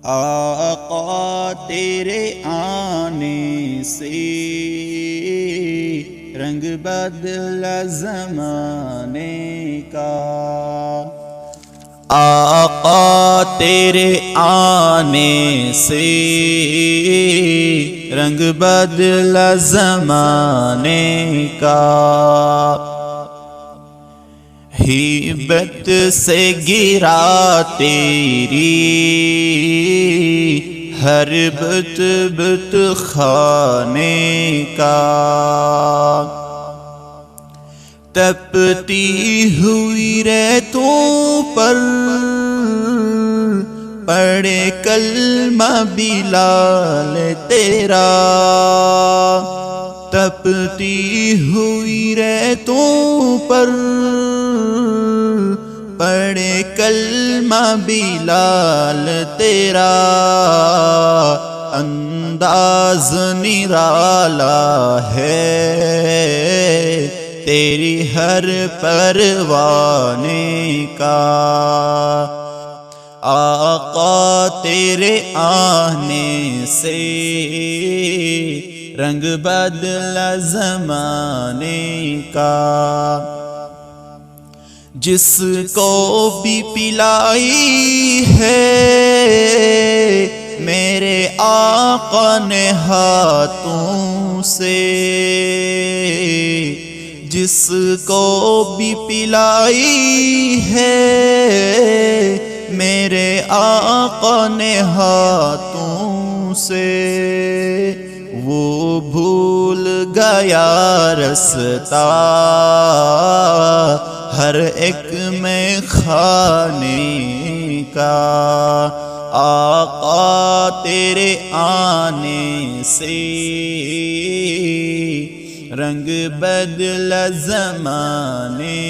آقا تیرے آنے سے رنگ بدلا زمانے کا، آقا تیرے آنے سے رنگ بدلا زمانے کا، ہیبت سے گرا تیری ہر بت بت خانے کا، تپتی ہوئی ریتوں پر پڑھے کلمہ بلال تیرا، تپتی ہوئی ریتوں پر پڑھے کلمہ بلال تیرا، انداز نرالا ہے تیری ہر پروانے کا، آقا تیرے آنے سے رنگ بدلا زمانے کا، جس کو بھی پلائی ہے میرے آقا نے ہاتھوں سے، جس کو بھی پلائی ہے میرے آقا نے ہاتھوں سے، وہ بھول گیا رستا ہر ایک میں کھانے کا، آقا تیرے آنے سے رنگ بدلا زمانے